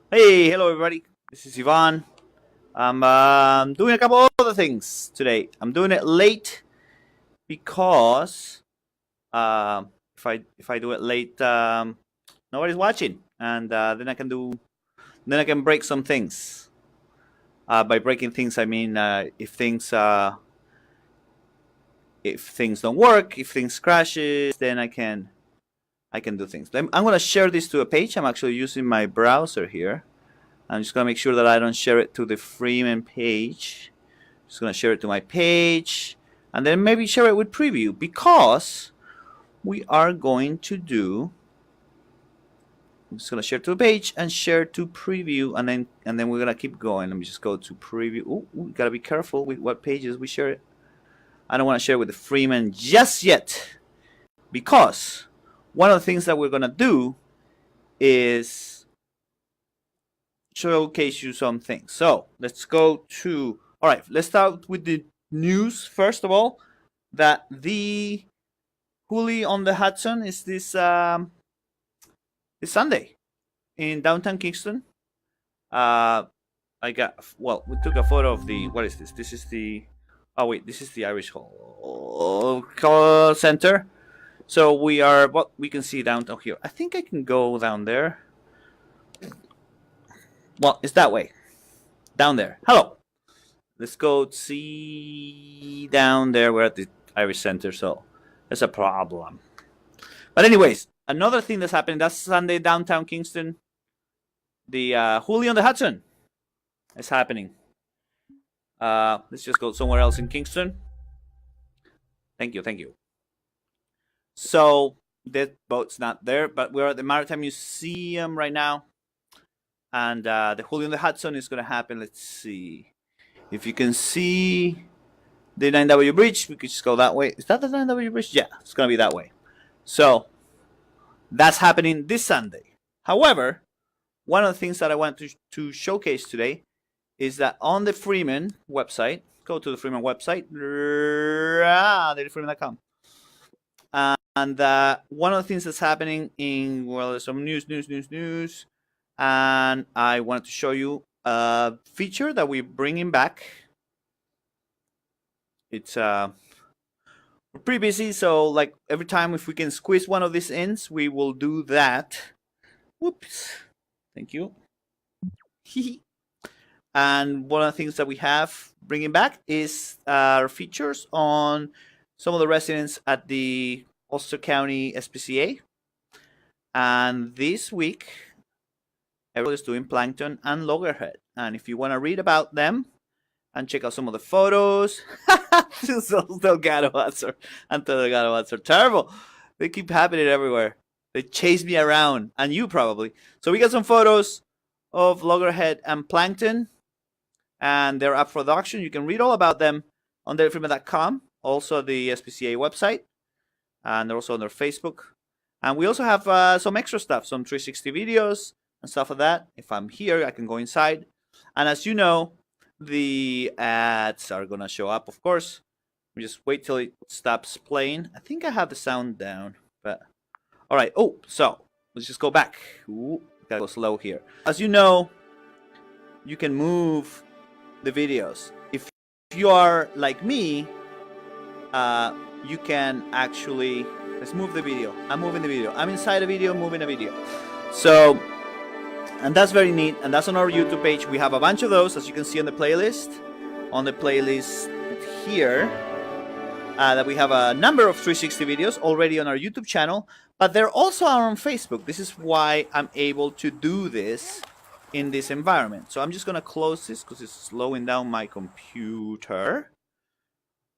Hey, hello everybody. This is Ivan. I'm doing a couple other things today. I'm doing it late because if I do it late, nobody's watching, and then I can break some things. By breaking things, I mean if things don't work, if things crashes, then I can do things. I'm gonna share this to a page. I'm actually using my browser here. I'm just gonna make sure that I don't share it to the Freeman page. Just gonna share it to my page, and then maybe share it with preview because we are going to do. I'm just gonna share to a page and share to preview, and then we're gonna keep going. Let me just go to preview. Oh, we gotta be careful with what pages we share it. I don't want to share with the Freeman just yet because one of the things that we're gonna do is showcase you some things. So let's go to. All right, let's start with the news first of all. That the Weekedn on the Hudson is this Sunday in downtown Kingston. We took a photo of the. What is this? This is the. Oh wait, this is the Irish Hall Center. So we are. What we can see downtown here. I think I can go down there. Well, it's that way. Down there. Hello. Let's go see down there. We're at the Irish Center, so there's a problem. But anyways, another thing that's happening. That's Sunday downtown Kingston. The Weekedn on the Hudson is happening. Let's just go somewhere else in Kingston. Thank you. So that boat's not there, but we're at the Maritime Museum right now, and the Weekedn on the Hudson is going to happen. Let's see if you can see the 9W Bridge. We could just go that way. Is that the 9W Bridge? Yeah, it's going to be that way. So that's happening this Sunday. However, one of the things that I want to showcase today is that on the Freeman website, go to the Freeman website, dailyfreeman.com. And one of the things that's happening there's some news, and I wanted to show you a feature that we're bringing back. It's we're pretty busy, so like every time if we can squeeze one of these ins, we will do that. Whoops. Thank you. And one of the things that we have bringing back is our features on some of the residents at the Ulster County SPCA. And this week, everybody's doing plankton and loggerhead. And if you want to read about them and check out some of the photos, those garawads are terrible. They keep happening everywhere. They chase me around, and you probably. So we got some photos of loggerhead and plankton, and they're up for adoption. You can read all about them on dailyfreeman.com, also the SPCA website, and they're also on their Facebook. And we also have some extra stuff, some 360 videos and stuff like that. If I'm here, I can go inside. And as you know, the ads are going to show up, of course. We just wait till it stops playing. I think I have the sound down, but all right. Oh, so let's just go back. Ooh, gotta go slow here. As you know, you can move the videos. If you are like me, you can actually, let's move the video. I'm moving the video. I'm inside a video, moving a video. So, and that's very neat. And that's on our YouTube page. We have a bunch of those, as you can see on the playlist. On the playlist here, that we have a number of 360 videos already on our YouTube channel, but they're also on Facebook. This is why I'm able to do this in this environment. So I'm just gonna close this because it's slowing down my computer,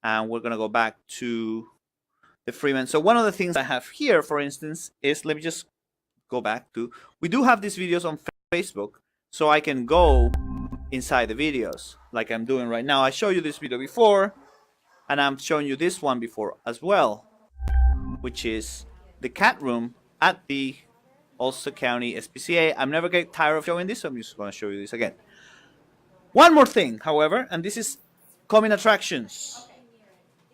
and we're gonna go back to the Freeman. So one of the things I have here, for instance, is, let me just go back to, we do have these videos on Facebook, so I can go inside the videos like I'm doing right now. I showed you this video before, and I'm showing you this one before as well, which is the cat room at the Ulster County SPCA. I'm never get tired of showing this, so I'm just going to show you this again. One more thing, however, and this is coming attractions,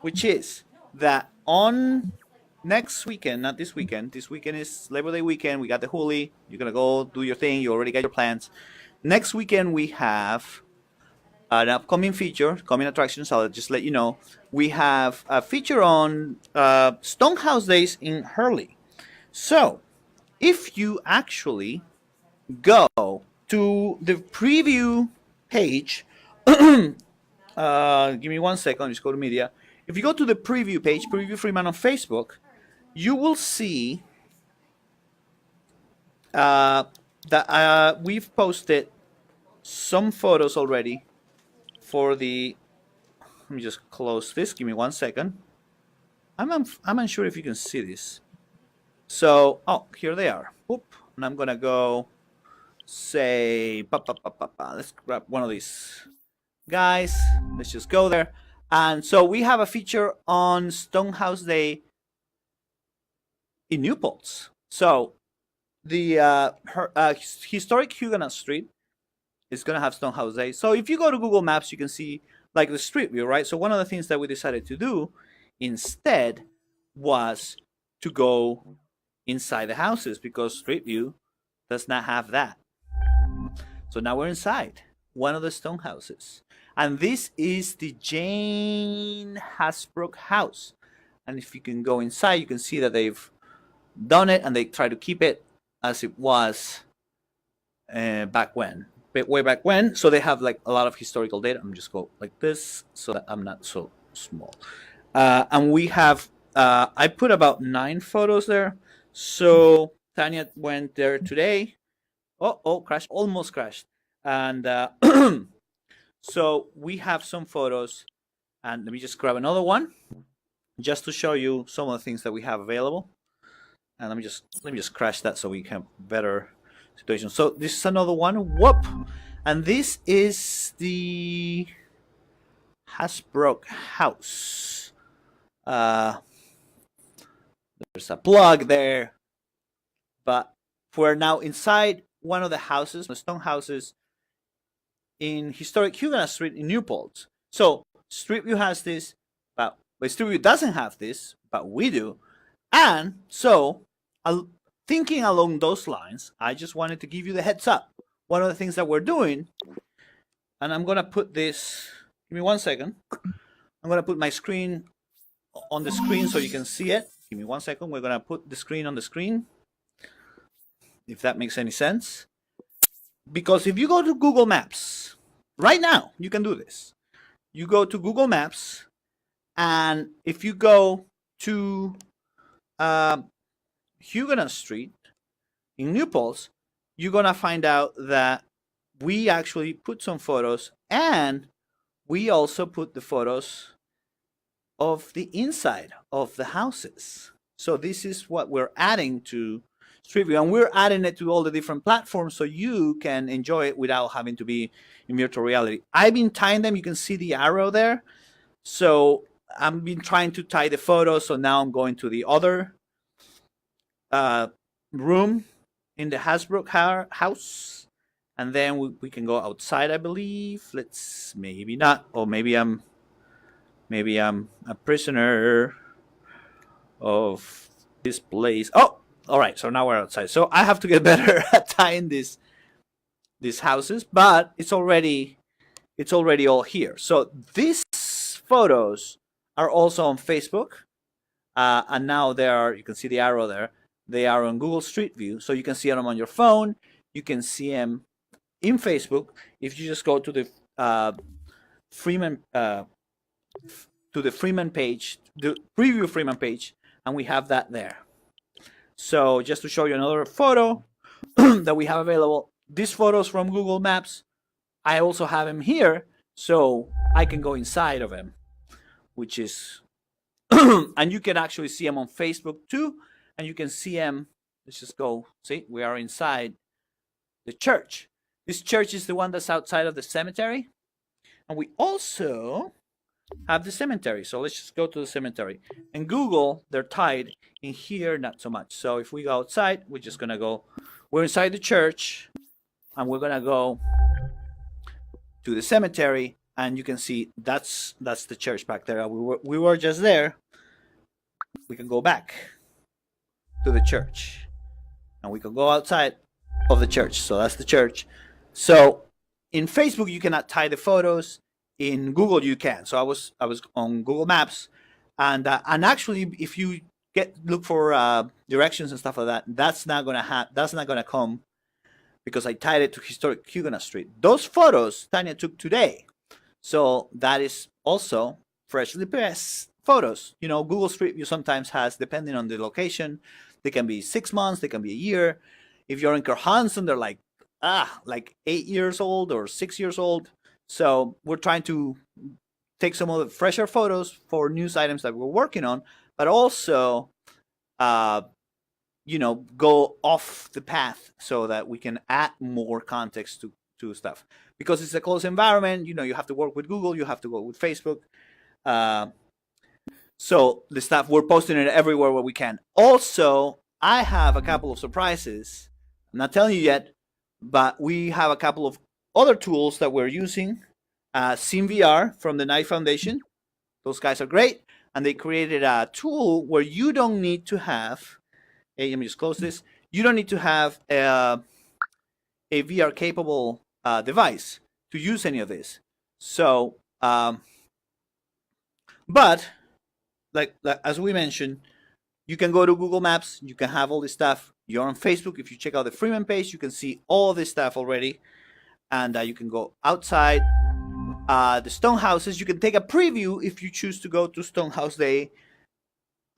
which is that on next weekend, not this weekend. This weekend is Labor Day weekend. We got the huli. You're gonna go do your thing. You already got your plans. Next weekend we have an upcoming feature, coming attractions. I'll just let you know. We have a feature on Stonehouse Days in Hurley. So if you actually go to the preview page, give me 1 second. Just go to media. If you go to the preview page, Preview Freeman on Facebook, you will see that we've posted some photos already for the. Let me just close this. Give me 1 second. I'm unsure if you can see this. So, oh, here they are. Oop, and I'm gonna go say, let's grab one of these guys. Let's just go there. And so we have a feature on Stonehouse Day in New Paltz. So the historic Huguenot Street is going to have Stonehouse Day. So if you go to Google Maps, you can see like the street view, right? So one of the things that we decided to do instead was to go inside the houses because Street View does not have that. So now we're inside one of the stone houses. And this is the Jane Hasbrook house. And if you can go inside, you can see that they've done it and they try to keep it as it was back when. Way back when. So they have like a lot of historical data. I'm just go like this so that I'm not so small. And we have, I put about 9 photos there. So Tanya went there today. Oh, crashed, almost crashed. And so we have some photos, and let me just grab another one just to show you some of the things that we have available. And let me just crash that so we can have better situation. So this is another one. Whoop! And this is the Hasbrook house. There's a plug there, but we're now inside one of the houses, the stone houses in historic Huguenot Street in New Paltz. So Street View has this, but Street View doesn't have this, but we do. And so, thinking along those lines, I just wanted to give you the heads up. One of the things that we're doing, and I'm gonna put this. Give me 1 second. I'm gonna put my screen on the screen so you can see it. Give me 1 second. We're gonna put the screen on the screen, if that makes any sense. Because if you go to Google Maps, right now, you can do this. You go to Google Maps, and if you go to Huguenot Street in New Paltz, you're going to find out that we actually put some photos, and we also put the photos of the inside of the houses. So this is what we're adding to Street View, and we're adding it to all the different platforms so you can enjoy it without having to be in virtual reality. I've been tying them. You can see the arrow there. So I've been trying to tie the photos. So now I'm going to the other room in the Hasbrook house, and then we can go outside, I believe. Let's maybe not, or maybe I'm a prisoner of this place. Oh, all right. So now we're outside. So I have to get better at tying these houses, but it's already all here. So these photos are also on Facebook, and now you can see the arrow there. They are on Google Street View, so you can see them on your phone. You can see them in Facebook if you just go to the Freeman page, the preview Freeman page, and we have that there. So just to show you another photo that we have available, these photos from Google Maps, I also have them here, so I can go inside of them, which is, and you can actually see them on Facebook too, and you can see them. Let's just go. See, we are inside the church. This church is the one that's outside of the cemetery, and we also have the cemetery. So let's just go to the cemetery. And Google, they're tied. In here, not so much. So if we go outside, we're just gonna go. We're inside the church, and we're gonna go to the cemetery, and you can see that's the church back there. We were just there. We can go back. to the church, and we can go outside of the church. So that's the church. So in Facebook you cannot tie the photos. In Google you can. So I was on Google Maps, and actually if you look for directions and stuff like that, that's not gonna come, because I tied it to historic Huguenot Street. Those photos Tanya took today, so that is also freshly pressed photos. You know, Google Street View sometimes has, depending on the location, they can be 6 months, they can be a year. If you're in Kerhansen, they're like 8 years old or 6 years old. So we're trying to take some of the fresher photos for news items that we're working on, but also go off the path so that we can add more context to stuff, because it's a closed environment. You have to work with Google, you have to work with Facebook. So the stuff, we're posting it everywhere where we can. Also, I have a couple of surprises. I'm not telling you yet, but we have a couple of other tools that we're using. SimVR from the Knight Foundation. Those guys are great. And they created a tool where you don't need to have, hey, let me just close this. You don't need to have a VR capable device to use any of this. So, but like as we mentioned, you can go to Google Maps, you can have all this stuff. You're on Facebook. If you check out the Freeman page, you can see all this stuff already. And you can go outside the Stone Houses. You can take a preview if you choose to go to Stonehouse Day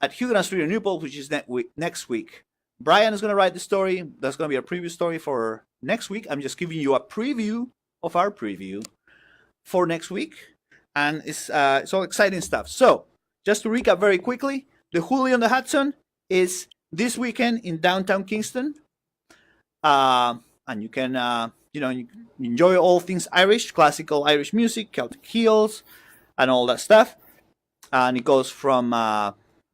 at Huguenot Street in Newport, which is next week. Brian is going to write the story. That's going to be a preview story for next week. I'm just giving you a preview of our preview for next week. And it's all exciting stuff. So, just to recap very quickly, the Huli on the Hudson is this weekend in downtown Kingston. And you can, you enjoy all things Irish, classical Irish music, Celtic heels, and all that stuff. And it goes from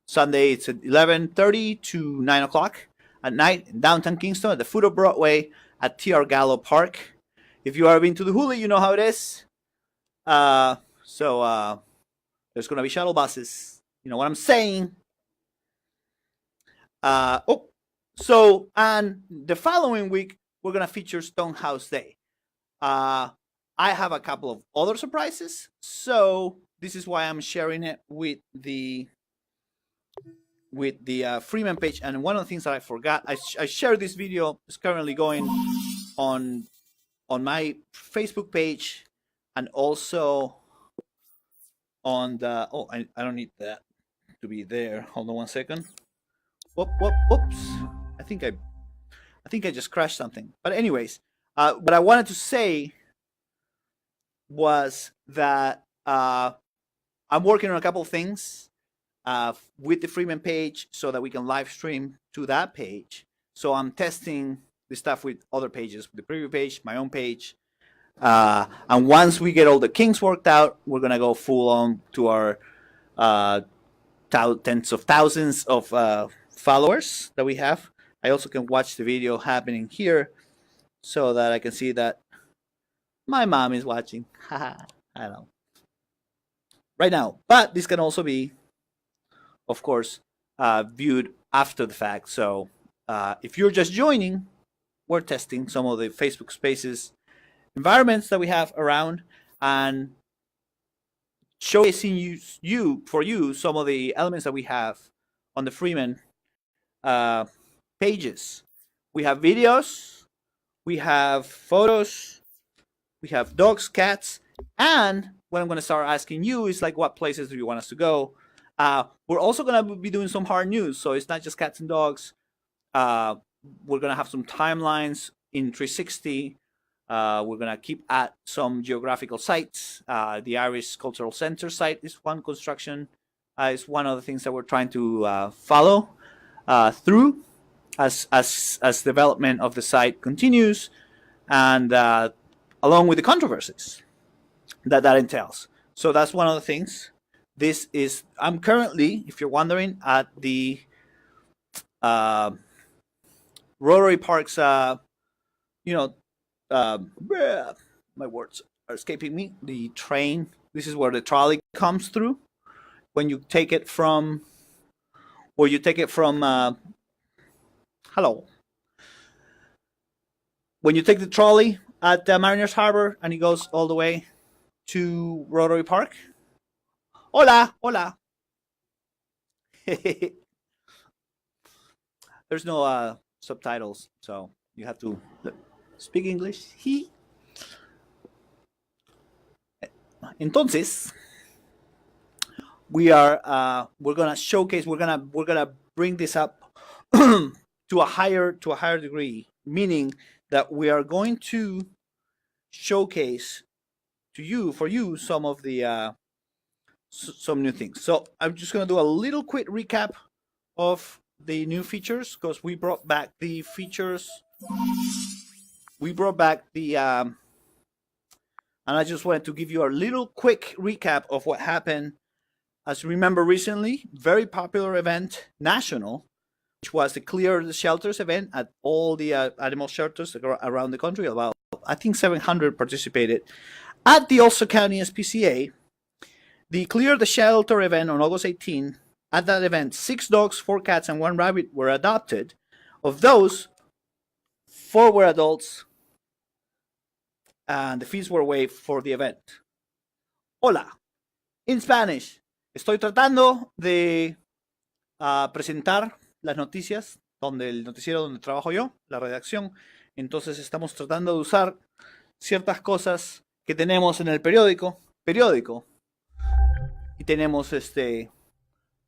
Sunday, it's at 11:30 to 9 o'clock at night in downtown Kingston at the foot of Broadway at T.R. Gallo Park. If you have been to the Huli, you know how it is. So there's going to be shuttle buses. You know what I'm saying? So, and the following week, we're going to feature Stonehouse Day. I have a couple of other surprises, so this is why I'm sharing it with the Freeman page. And one of the things that I forgot, I shared this video. It's currently going on my Facebook page, and also on the I don't need that to be there. Hold on one second. Whoops. I think I just crashed something. But anyways, what I wanted to say was that I'm working on a couple of things with the Freeman page so that we can live stream to that page. So I'm testing the stuff with other pages, the preview page, my own page. And once we get all the kinks worked out, we're going to go full on to our tens of thousands of followers that we have. I also can watch the video happening here so that I can see that my mom is watching. I know. Right now. But this can also be, of course, viewed after the fact. So if you're just joining, we're testing some of the Facebook Spaces environments that we have around and showcasing for you some of the elements that we have on the Freeman pages. We have videos, we have photos, we have dogs, cats, and what I'm going to start asking you is like, what places do you want us to go? We're also going to be doing some hard news, so it's not just cats and dogs. We're going to have some timelines in 360. We're going to keep at some geographical sites. The Irish Cultural Center site is one construction. Is one of the things that we're trying to follow through as development of the site continues, and along with the controversies that entails. So that's one of the things. I'm currently, if you're wondering, at the Rotary Park's, my words are escaping me. The train. This is where the trolley comes through. When you take it from, Hello. When you take the trolley at Mariners Harbor and it goes all the way to Rotary Park. Hola, hola. There's no subtitles, so you have to speak English. Entonces, we're gonna showcase. We're gonna bring this up to a higher degree, meaning that we are going to showcase for you some of the some new things. So I'm just gonna do a little quick recap of the new features because we brought back the features. We brought back the and I just wanted to give you a little quick recap of what happened. As you remember recently, very popular event, national, which was the Clear the Shelters event at all the animal shelters around the country. About, I think, 700 participated. At the Ulster County SPCA, the Clear the Shelter event on August 18, at that event, 6 dogs, 4 cats, and 1 rabbit were adopted. Of those, 4 were adults, and the fees were waived for the event. Hola. In Spanish, estoy tratando de presentar las noticias donde el noticiero donde trabajo yo, la redacción. Entonces estamos tratando de usar ciertas cosas que tenemos en el periódico, y tenemos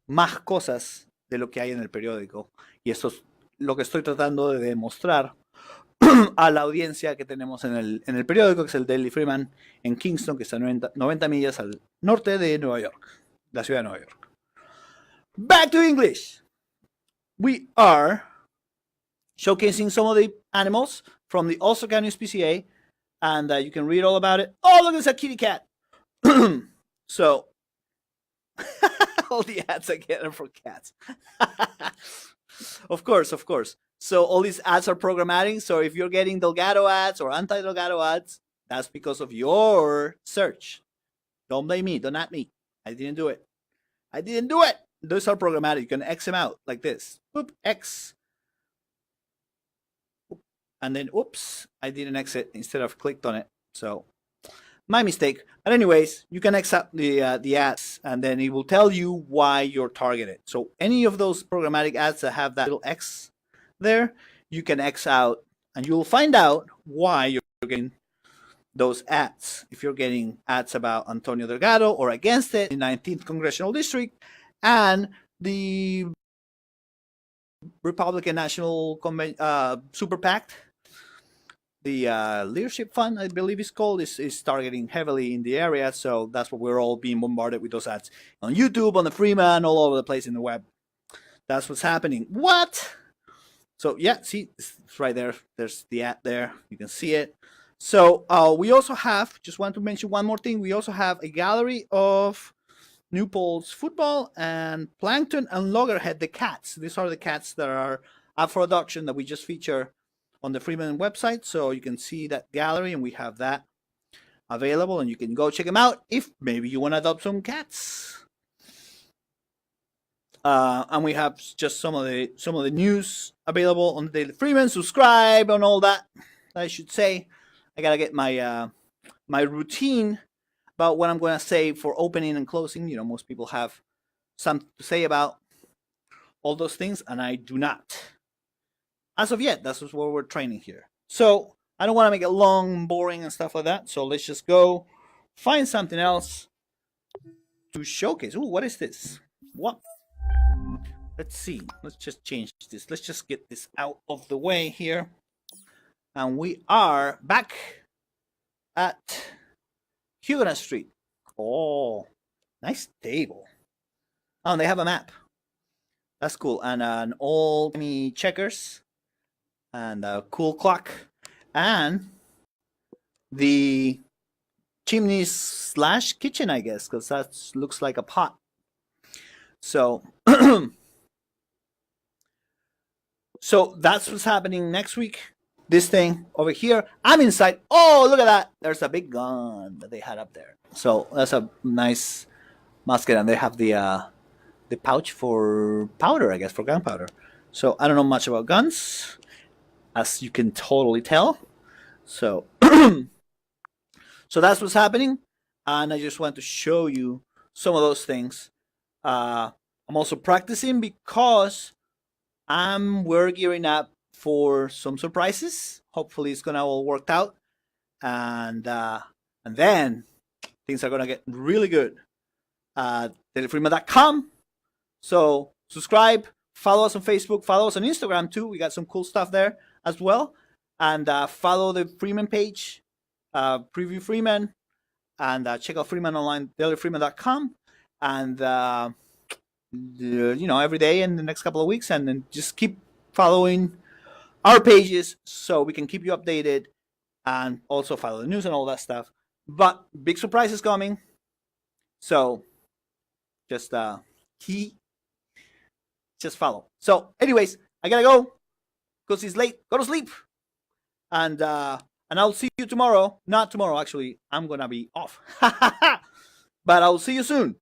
más cosas de lo que hay en el periódico. Y esto es lo que estoy tratando de demostrar a la audiencia que tenemos en el periódico, que es el Daily Freeman en Kingston, que está a 90 millas al norte de Nueva York, la ciudad de Nueva York. Back to English. We are showcasing some of the animals from the Ulster County SPCA, and you can read all about it. Oh, look, there's a kitty cat. So, all the ads I get are for cats. Of course. So all these ads are programmatic. So if you're getting Delgado ads or anti-Delgado ads, that's because of your search. Don't blame me. Don't at me. I didn't do it. Those are programmatic. You can X them out like this. Boop, X. And then, oops, I didn't exit instead of clicked on it. So my mistake. But anyways, you can X out the ads, and then it will tell you why you're targeted. So any of those programmatic ads that have that little X there, you can X out, and you'll find out why you're getting those ads. If you're getting ads about Antonio Delgado or against it in the 19th Congressional District and the Republican National Super PAC, the Leadership Fund, I believe it's called, is targeting heavily in the area. So that's what we're all being bombarded with, those ads on YouTube, on the Freeman, all over the place in the web. That's what's happening. What? So yeah, see, it's right there. There's the ad there. You can see it. So we also have, just want to mention one more thing. We also have a gallery of New Paltz football and Plankton and Loggerhead, the cats. These are the cats that are up for adoption that we just feature on the Freeman website. So you can see that gallery, and we have that available, and you can go check them out if maybe you want to adopt some cats. And we have just some of the news available on the Daily Freeman. Subscribe and all that. I should say, I gotta get my my routine about what I'm gonna say for opening and closing. You know, most people have something to say about all those things, and I do not. As of yet, that's what we're training here. So I don't want to make it long, boring, and stuff like that. So let's just go find something else to showcase. Ooh, what is this? What? Let's see. Let's just change this. Let's just get this out of the way here. And we are back at Huguenot Street. Oh, nice table. Oh, and they have a map. That's cool. And an old checkers. And a cool clock. And the chimney slash kitchen, I guess, because that looks like a pot. So so that's what's happening next week. This thing over here, I'm inside. Oh, look at that. There's a big gun that they had up there. So that's a nice musket, and they have the pouch for powder, I guess, for gunpowder. So I don't know much about guns, as you can totally tell. So so that's what's happening, and I just want to show you some of those things. I'm also practicing because we're gearing up for some surprises. Hopefully, it's gonna all work out, and then things are gonna get really good. Telefrima.com. So subscribe, follow us on Facebook, follow us on Instagram too. We got some cool stuff there as well, and follow the Freeman page, Preview Freeman, and check out Freeman online, dailyfreeman.com, and every day in the next couple of weeks, and then just keep following our pages so we can keep you updated, and also follow the news and all that stuff. But big surprise is coming, so just just follow. So, anyways, I gotta go because it's late. Go to sleep, and I'll see you tomorrow. Not tomorrow, actually. I'm gonna be off, but I'll see you soon.